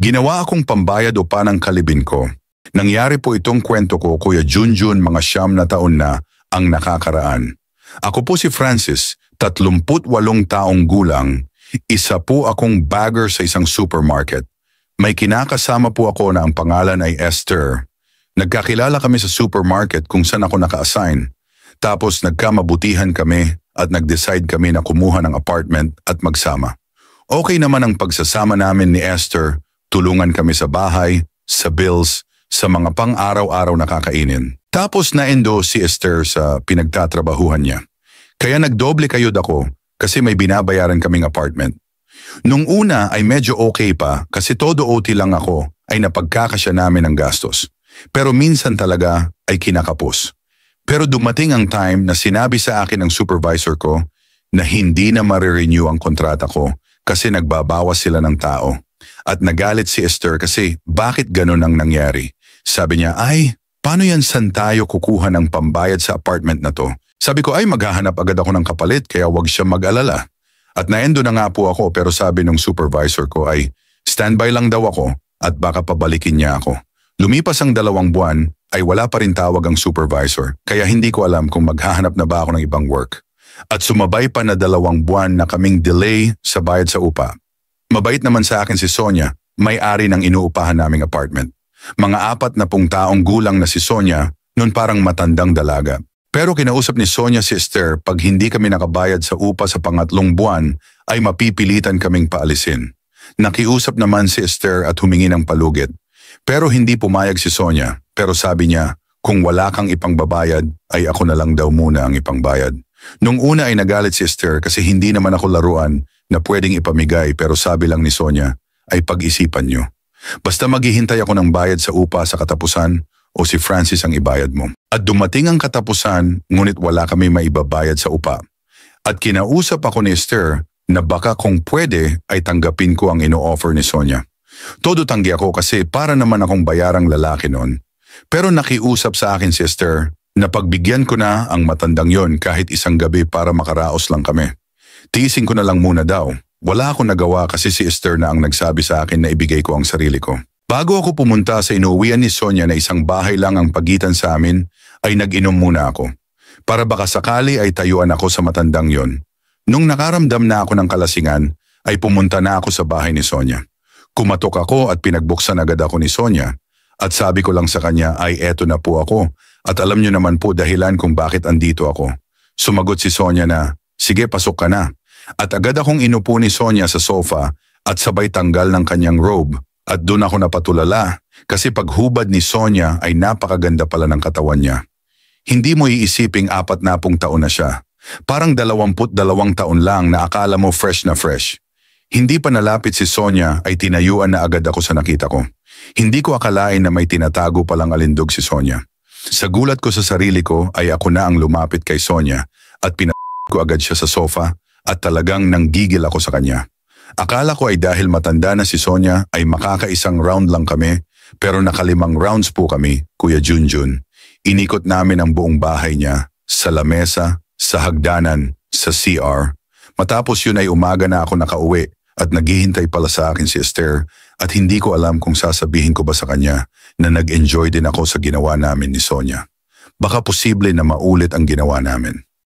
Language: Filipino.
Ginawa akong pambayad o panang kalibin ko. Nangyari po itong kwento ko, Kuya Junjun, mga 9 na taon na ang nakakaraan. Ako po si Francis, 38 taong gulang. Isa po akong bagger sa isang supermarket. May kinakasama po ako na ang pangalan ay Esther. Nagkakilala kami sa supermarket kung saan ako naka-assign. Tapos nagkamabutihan kami at nag-decide kami na kumuha ng apartment at magsama. Okay naman ang pagsasama namin ni Esther. Tulungan kami sa bahay, sa bills, sa mga pang-araw-araw na kakainin. Tapos na-endo si Esther sa pinagtatrabahuhan niya. Kaya nagdoble kayod ako kasi may binabayaran kaming apartment. Nung una ay medyo okay pa kasi todo OT lang ako ay napagkakasya namin ang gastos. Pero minsan talaga ay kinakapos. Pero dumating ang time na sinabi sa akin ng supervisor ko na hindi na marirenew ang kontrata ko kasi nagbabawas sila ng tao. At nagalit si Esther kasi bakit ganun ang nangyari. Sabi niya, ay, paano yan saan tayo kukuha ng pambayad sa apartment na to? Sabi ko, ay maghahanap agad ako ng kapalit kaya wag siya mag-alala. At naendo na nga po ako pero sabi ng supervisor ko ay standby lang daw ako at baka pabalikin niya ako. Lumipas ang 2 buwan ay wala pa rin tawag ang supervisor kaya hindi ko alam kung maghahanap na ba ako ng ibang work. At sumabay pa na 2 buwan na kaming delay sa bayad sa upa. Mabait naman sa akin si Sonia, may-ari ng inuupahan naming apartment. Mga 40 taong gulang na si Sonia, noon parang matandang dalaga. Pero kinausap ni Sonia si Esther pag hindi kami nakabayad sa upa sa pangatlong buwan ay mapipilitan kaming paalisin. Nakiusap naman si Esther at humingi ng palugit. Pero hindi pumayag si Sonia, pero sabi niya kung wala kang ipangbabayad ay ako na lang daw muna ang ipangbayad. Nung una ay nagalit si Esther kasi hindi naman ako laruan na pwedeng ipamigay pero sabi lang ni Sonia ay pag-isipan niyo. Basta maghihintay ako ng bayad sa upa sa katapusan o si Francis ang ibayad mo. At dumating ang katapusan ngunit wala kami maibabayad sa upa. At kinausap ako ni Esther na baka kung pwede ay tanggapin ko ang ino-offer ni Sonia. Todo tanggi ako kasi para naman akong bayarang lalaki noon. Pero nakiusap sa akin si Esther na pagbigyan ko na ang matandang yon kahit isang gabi para makaraos lang kami. Tiisin ko na lang muna daw. Wala akong nagawa kasi si Esther na ang nagsabi sa akin na ibigay ko ang sarili ko. Bago ako pumunta sa inuwian ni Sonia na isang bahay lang ang pagitan sa amin, ay nag-inom muna ako. Para baka sakali ay tayuan ako sa matandang yon. Nung nakaramdam na ako ng kalasingan, ay pumunta na ako sa bahay ni Sonia. Kumatok ako at pinagbuksan agad ako ni Sonia. At sabi ko lang sa kanya ay eto na po ako. At alam niyo naman po dahilan kung bakit andito ako. Sumagot si Sonia na, sige pasok ka na. At agad akong inupo ni Sonia sa sofa at sabay tanggal ng kanyang robe. At doon ako napatulala kasi paghubad ni Sonia ay napakaganda pala ng katawan niya. Hindi mo iisiping 40 taon na siya. Parang 22 taon lang na akala mo fresh na fresh. Hindi pa nalapit si Sonia ay tinayuan na agad ako sa nakita ko. Hindi ko akalain na may tinatago palang alindog si Sonia. Sa gulat ko sa sarili ko ay ako na ang lumapit kay Sonia at ko agad siya sa sofa at talagang nanggigil ako sa kanya. Akala ko ay dahil matanda na si Sonia ay makakaisang round lang kami pero naka5 rounds po kami, Kuya Junjun. Inikot namin ang buong bahay niya, sa lamesa, sa hagdanan, sa CR. Matapos yun ay umaga na ako nakauwi at naghihintay pala sa akin si Esther at hindi ko alam kung sasabihin ko ba sa kanya na nag-enjoy din ako sa ginawa namin ni Sonia. Baka posible na maulit ang ginawa namin.